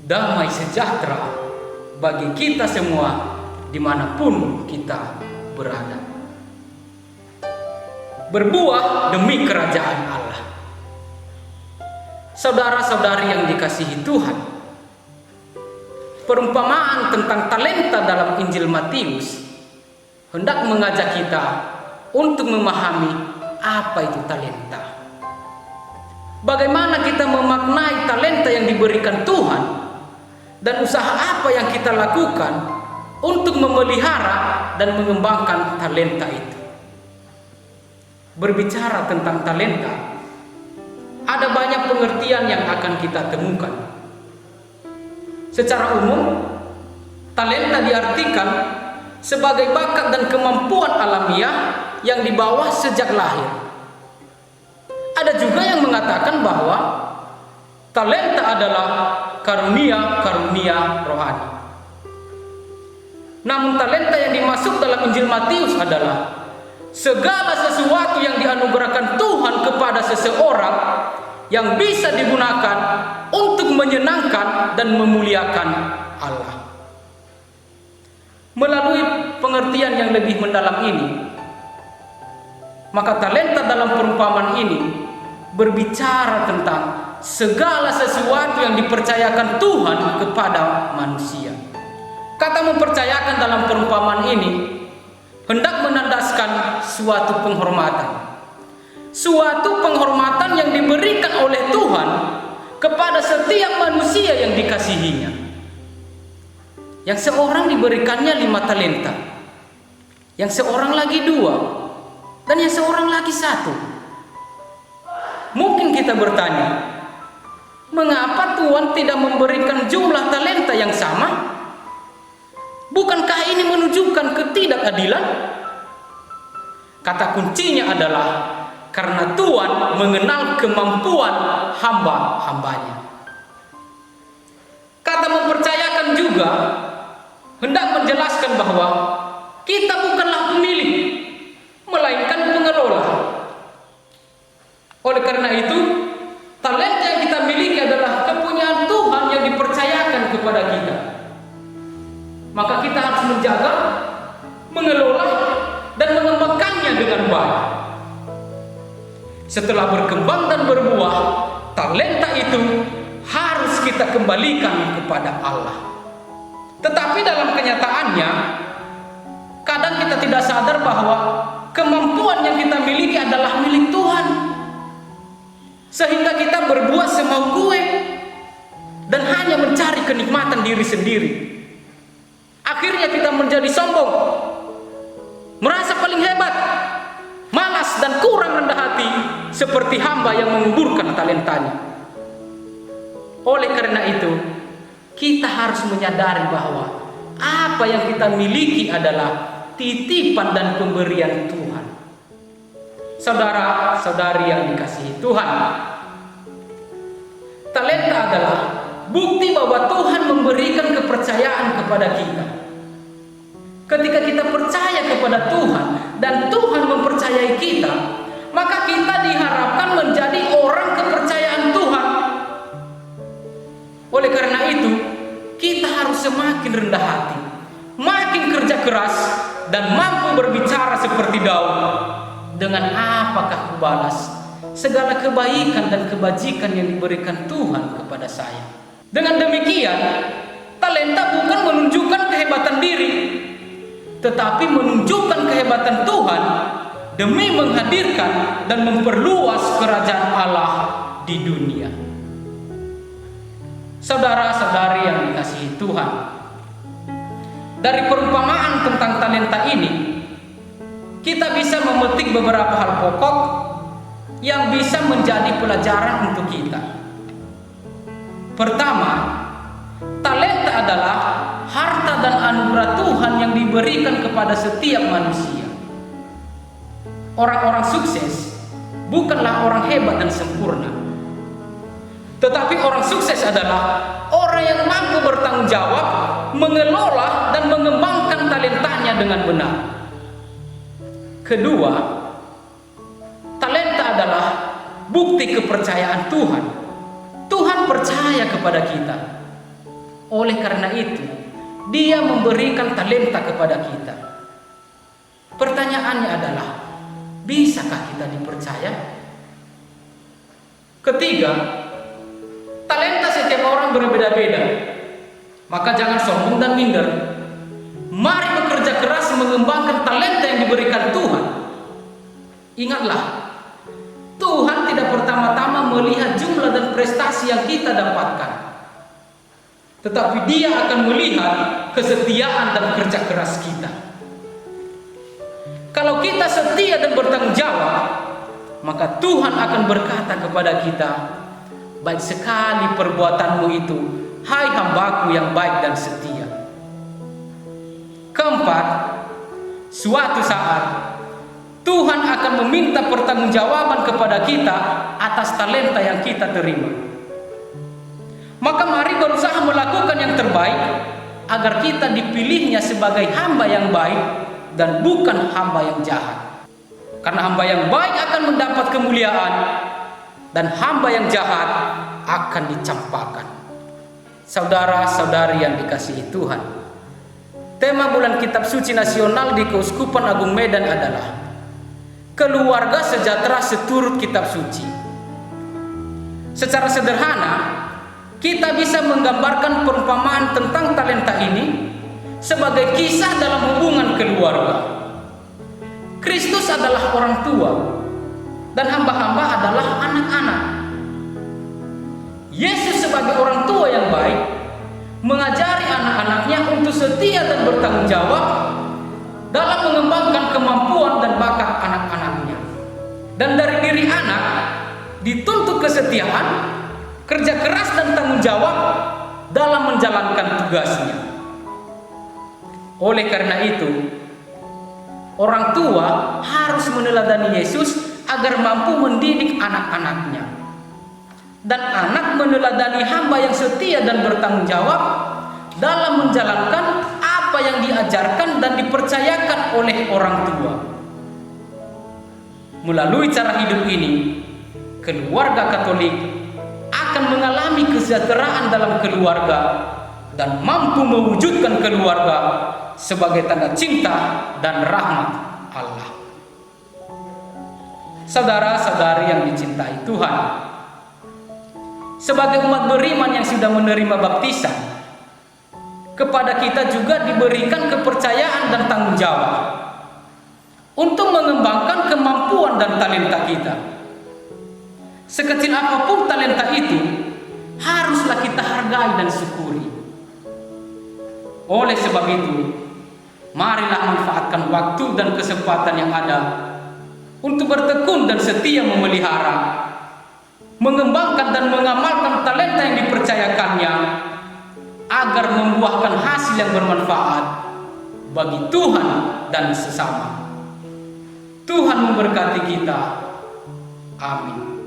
damai sejahtera bagi kita semua dimanapun kita berada. Berbuah demi kerajaan Allah. Saudara-saudari yang dikasihi Tuhan, perumpamaan tentang talenta dalam Injil Matius hendak mengajak kita untuk memahami apa itu talenta. Bagaimana kita memaknai talenta yang diberikan Tuhan, dan usaha apa yang kita lakukan untuk memelihara dan mengembangkan talenta itu. Berbicara tentang talenta, ada banyak pengertian yang akan kita temukan. Secara umum, talenta diartikan sebagai bakat dan kemampuan alamiah yang dibawa sejak lahir. Ada juga yang mengatakan bahwa talenta adalah karunia-karunia rohani. Namun talenta yang dimaksud dalam Injil Matius adalah segala sesuatu yang dianugerahkan Tuhan kepada seseorang yang bisa digunakan untuk menyenangkan dan memuliakan Allah. Melalui pengertian yang lebih mendalam ini, maka talenta dalam perumpamaan ini berbicara tentang segala sesuatu yang dipercayakan Tuhan kepada manusia. Kata mempercayakan dalam perumpamaan ini hendak menandaskan suatu penghormatan. Suatu penghormatan yang diberikan oleh Tuhan kepada setiap manusia yang dikasihinya. Yang seorang diberikannya 5 talenta, yang seorang lagi 2, dan yang seorang lagi 1. Mungkin kita bertanya, mengapa Tuhan tidak memberikan jumlah talenta yang sama? Bukankah ini menunjukkan ketidakadilan? Kata kuncinya adalah karena Tuhan mengenal kemampuan hamba-hambanya. Kata mempercayakan juga hendak menjelaskan bahwa kita bukanlah pemilik, melainkan pengelola. Oleh karena itu, talenta yang kita miliki adalah kepunyaan Tuhan yang dipercayakan kepada kita. Maka kita harus menjaga, mengelola, dan mengembangkannya dengan baik. Setelah berkembang dan berbuah, talenta itu harus kita kembalikan kepada Allah. Tetapi dalam kenyataannya, kadang kita tidak sadar bahwa kemampuan yang kita miliki adalah milik Tuhan, sehingga kita berbuat semau gue dan hanya mencari kenikmatan diri sendiri. Akhirnya kita menjadi sombong, merasa paling hebat, malas dan kurang rendah hati, seperti hamba yang menguburkan talentanya. Oleh karena itu, kita harus menyadari bahwa apa yang kita miliki adalah titipan dan pemberian Tuhan. Saudara-saudari yang dikasihi Tuhan, talenta adalah bukti bahwa Tuhan memberikan kepercayaan kepada kita. Ketika kita percaya kepada Tuhan dan Tuhan mempercayai kita, maka kita diharapkan menjadi orang kepercayaan Tuhan. Oleh karena itu, kita harus semakin rendah hati, makin kerja keras, dan mampu berbicara seperti Daud. Dengan apakah kubalas segala kebaikan dan kebajikan yang diberikan Tuhan kepada saya? Dengan demikian, talenta bukan menunjukkan kehebatan diri, tetapi menunjukkan kehebatan Tuhan demi menghadirkan dan memperluas kerajaan Allah di dunia. Saudara-saudari yang dikasihi Tuhan, dari perumpamaan tentang talenta ini, kita bisa memetik beberapa hal pokok yang bisa menjadi pelajaran untuk kita. Pertama, talenta adalah harta dan anugerah Tuhan yang diberikan kepada setiap manusia. Orang-orang sukses bukanlah orang hebat dan sempurna, tetapi orang sukses adalah orang yang mampu bertanggung jawab, mengelola dan mengembangkan talentanya dengan benar. Kedua, talenta adalah bukti kepercayaan Tuhan. Tuhan percaya kepada kita. Oleh karena itu, Dia memberikan talenta kepada kita. Pertanyaannya adalah, bisakah kita dipercaya? Ketiga, talenta setiap orang berbeda-beda. Maka jangan sombong dan minder. Mari bekerja keras mengembangkan talenta yang diberikan Tuhan. Ingatlah, Tuhan tidak pertama-tama melihat jumlah dan prestasi yang kita dapatkan, tetapi Dia akan melihat kesetiaan dan kerja keras kita. Kalau kita setia dan bertanggung jawab, maka Tuhan akan berkata kepada kita, baik sekali perbuatanmu itu, hai hambaku yang baik dan setia. Keempat, suatu saat Tuhan akan meminta pertanggungjawaban kepada kita atas talenta yang kita terima. Maka mari berusaha melakukan yang terbaik agar kita dipilihnya sebagai hamba yang baik dan bukan hamba yang jahat. Karena hamba yang baik akan mendapat kemuliaan dan hamba yang jahat akan dicampakkan. Saudara-saudari yang dikasihi Tuhan, tema bulan Kitab Suci Nasional di Keuskupan Agung Medan adalah keluarga sejahtera seturut Kitab Suci. Secara sederhana, kita bisa menggambarkan perumpamaan tentang talenta ini sebagai kisah dalam hubungan keluarga. Kristus adalah orang tua dan hamba-hamba adalah anak-anak. Yesus sebagai orang tua yang baik mengajari anak-anaknya untuk setia dan bertanggung jawab dalam mengembangkan kemampuan dan bakat anak-anaknya. Dan dari diri anak dituntut kesetiaan, kerja keras dan tanggung jawab dalam menjalankan tugasnya. Oleh karena itu, orang tua harus meneladani Yesus agar mampu mendidik anak-anaknya. Dan anak meneladani hamba yang setia dan bertanggung jawab dalam menjalankan apa yang diajarkan dan dipercayakan oleh orang tua. Melalui cara hidup ini, keluarga Katolik akan mengalami kesejahteraan dalam keluarga dan mampu mewujudkan keluarga sebagai tanda cinta dan rahmat Allah. Saudara-saudari yang dicintai Tuhan, sebagai umat beriman yang sudah menerima baptisan, kepada kita juga diberikan kepercayaan dan tanggung jawab untuk mengembangkan kemampuan dan talenta kita. Sekecil apapun talenta itu, haruslah kita hargai dan syukuri. Oleh sebab itu, marilah manfaatkan waktu dan kesempatan yang ada untuk bertekun dan setia memelihara, mengembangkan dan mengamalkan talenta yang dipercayakannya agar membuahkan hasil yang bermanfaat bagi Tuhan dan sesama. Tuhan memberkati kita. Amin.